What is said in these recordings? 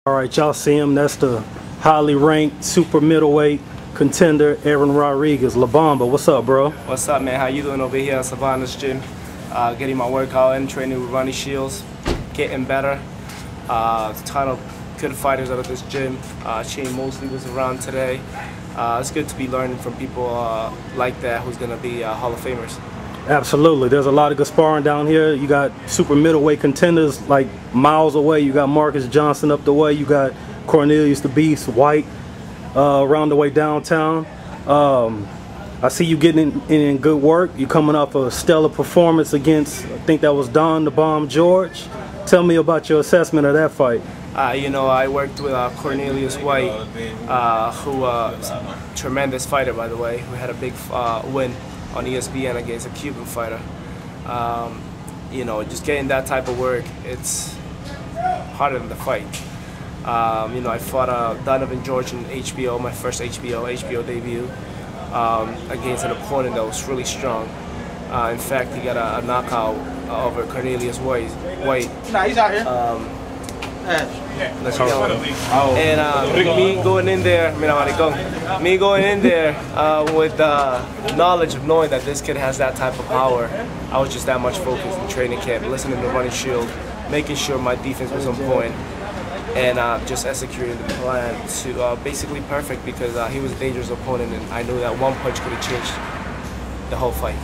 All right, y'all see him. That's the highly ranked super middleweight contender, Edwin Rodriguez. Bamba, what's up, bro? What's up, man? How you doing over here at Savannah's gym? Getting my workout in, training with Ronnie Shields, getting better. A ton of good fighters out of this gym. Shane Mosley was around today. It's good to be learning from people like that who's going to be Hall of Famers. Absolutely. There's a lot of good sparring down here. You got super middleweight contenders like miles away. You got Marcus Johnson up the way. You got Cornelius the Beast White around the way downtown. I see you getting in good work. You coming off a stellar performance against, I think that was Don the Bomb George. Tell me about your assessment of that fight. You know, I worked with Cornelius White, who is a tremendous fighter, by the way, who had a big win on ESPN against a Cuban fighter. You know, just getting that type of work, it's harder than the fight. You know, I fought Donovan George in HBO, my first HBO debut, against an opponent that was really strong. In fact, he got a knockout over Cornelius White. Nah, he's out here. Let's go. And me going in there, me going in there with knowledge of knowing that this kid has that type of power, I was just that much focused in training camp, listening to Ronnie Shields, making sure my defense was on point, and just executing the plan to basically perfect, because he was a dangerous opponent, and I knew that one punch could have changed the whole fight.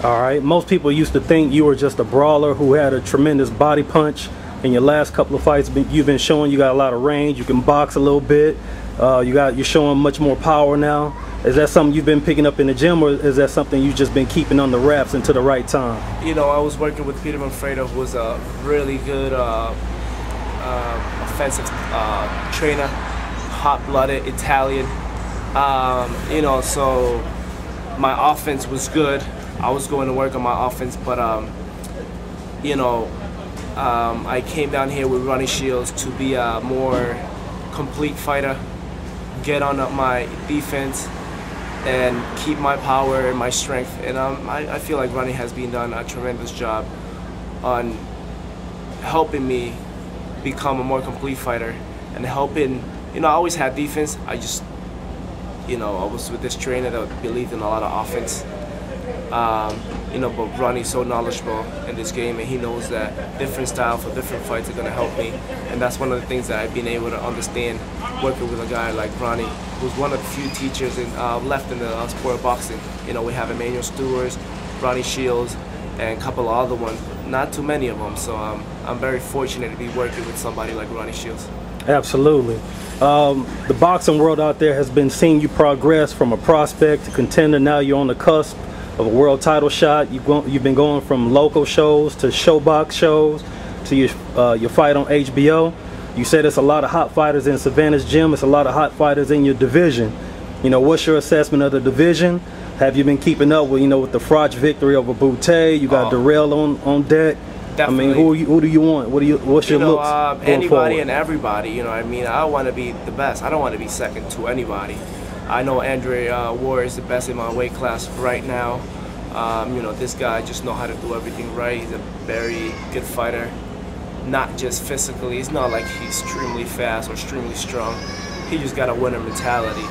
All right. Most people used to think you were just a brawler who had a tremendous body punch. In your last couple of fights, you've been showing you got a lot of range. You can box a little bit. You're showing much more power now. Is that something you've been picking up in the gym, or is that something you've just been keeping on the wraps until the right time? You know, I was working with Peter Manfredo, who was a really good offensive trainer, hot-blooded Italian. You know, so my offense was good. I was going to work on my offense, but you know, I came down here with Ronnie Shields to be a more complete fighter, get on up my defense, and keep my power and my strength. And I feel like Ronnie has been done a tremendous job on helping me become a more complete fighter and helping. You know, I always had defense. I just, you know, I was with this trainer that believed in a lot of offense. You know, but Ronnie's so knowledgeable in this game, and he knows that different styles for different fights are going to help me, and that's one of the things that I've been able to understand working with a guy like Ronnie, who's one of the few teachers left in the sport of boxing. You know, we have Emmanuel Stewart, Ronnie Shields, and a couple of other ones, not too many of them, so I'm very fortunate to be working with somebody like Ronnie Shields. Absolutely. The boxing world out there has been seeing you progress from a prospect to contender. Now you're on the cusp of a world title shot. You've been going from local shows to showbox shows to your fight on HBO. You said it's a lot of hot fighters in Savannah's gym. It's a lot of hot fighters in your division. You know, what's your assessment of the division? Have you been keeping up with, you know, with the Froch victory over Boutte? You got Darrell on deck. Definitely. I mean, who do you want? What's your looks going anybody forward? and everybody. You know, I mean, I want to be the best. I don't want to be second to anybody. I know Andre Ward is the best in my weight class right now. You know, this guy just knows how to do everything right. He's a very good fighter, not just physically. It's not like he's extremely fast or extremely strong. He just got a winner mentality.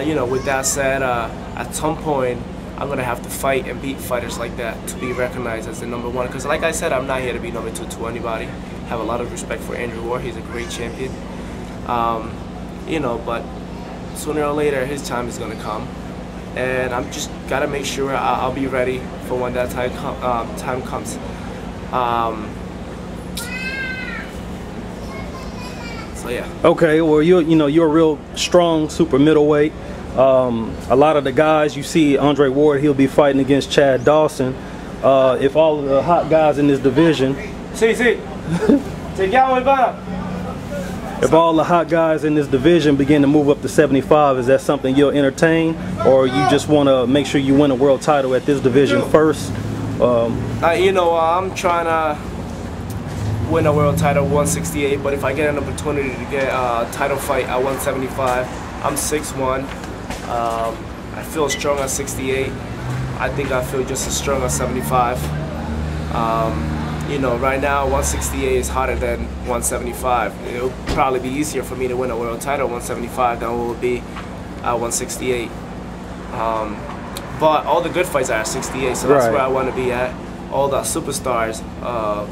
You know, with that said, at some point, I'm going to have to fight and beat fighters like that to be recognized as the #1. Because like I said, I'm not here to be #2 to anybody. I have a lot of respect for Andrew Ward. He's a great champion. You know, but sooner or later, his time is going to come. And I'm just got to make sure I'll be ready for when that time comes. So yeah. Okay, well you're a real strong super middleweight. A lot of the guys you see, Andre Ward, he'll be fighting against Chad Dawson. If all of the hot guys in this division, if all the hot guys in this division begin to move up to 75, is that something you'll entertain, or you just want to make sure you win a world title at this division first? You know, I'm trying to win a world title at 168, but if I get an opportunity to get a title fight at 175, I'm 6'1". I feel strong at 68. I think I feel just as strong at 75. You know, right now 168 is harder than 175. It'll probably be easier for me to win a world title at 175 than it will be at 168. But all the good fights are at 68, so that's where I want to be at. All the superstars,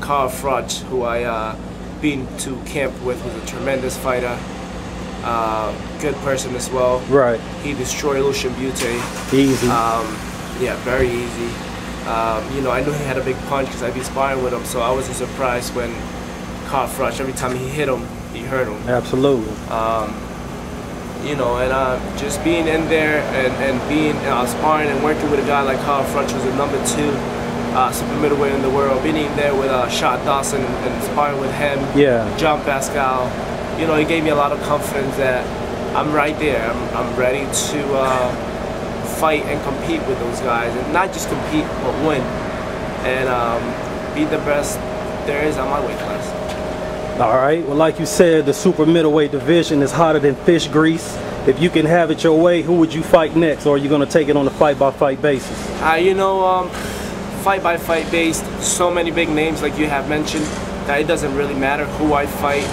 Carl Froch, who I been to camp with, who's a tremendous fighter, good person as well. Right. He destroyed Lucian Butte. Easy. Yeah, very easy. You know, I knew he had a big punch because I'd been sparring with him, so I wasn't surprised when Carl Froch, every time he hit him, he hurt him. Absolutely. You know, and just being in there and being sparring and working with a guy like Carl Froch, who's the #2 super middleweight in the world, being in there with Shot Dawson and sparring with him, John Pascal, you know, it gave me a lot of confidence that I'm right there. I'm ready to fight and compete with those guys, and not just compete but win, and be the best there is on my weight class. All right, well, like you said, the super middleweight division is hotter than fish grease. If you can have it your way, who would you fight next, or are you going to take it on a fight-by-fight basis? You know, fight-by-fight based, so many big names like you have mentioned that it doesn't really matter who I fight,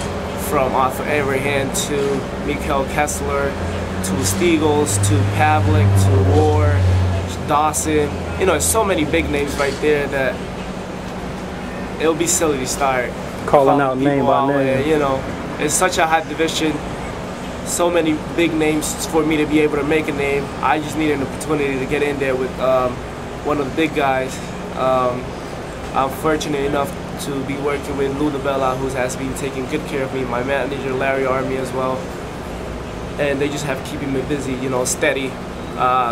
from Arthur Abraham to Mikhail Kessler, to Stiegels, to Pavlik, to War, Dawson. You know, so many big names right there that it'll be silly to start calling out name by name. You know, it's such a hot division, so many big names for me to be able to make a name. I just need an opportunity to get in there with one of the big guys. I'm fortunate enough to be working with Lou DeBella, who has been taking good care of me, my manager Larry Army as well. And they just have keeping me busy, you know, steady.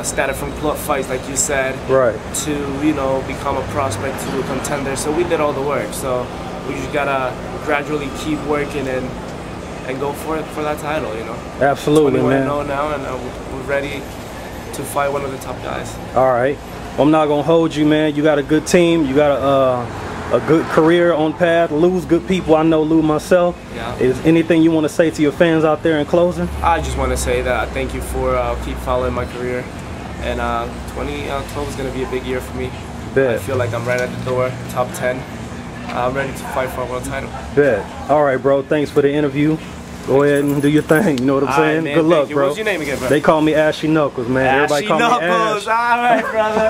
Started from club fights, like you said, to, you know, become a prospect, to a contender. So we did all the work. So we just gotta gradually keep working and go for it, for that title, you know. Absolutely, man. 21-0 now, and we're ready to fight one of the top guys. All right. Well, I'm not gonna hold you, man. You got a good team. You got a good career on path. Lou's good people. I know Lou myself. Yeah. Is anything you want to say to your fans out there in closing? I just want to say that I thank you for keep following my career, and 2012 is going to be a big year for me. Bet. I feel like I'm right at the door, top 10. I'm ready to fight for a world title. Bet. All right, bro. Thanks for the interview. Go ahead and do your thing. You know what I'm saying? Right, man, good luck, bro. What's your name again, bro? They call me Ashy Knuckles, man. Everybody call me Ash. All right, brother.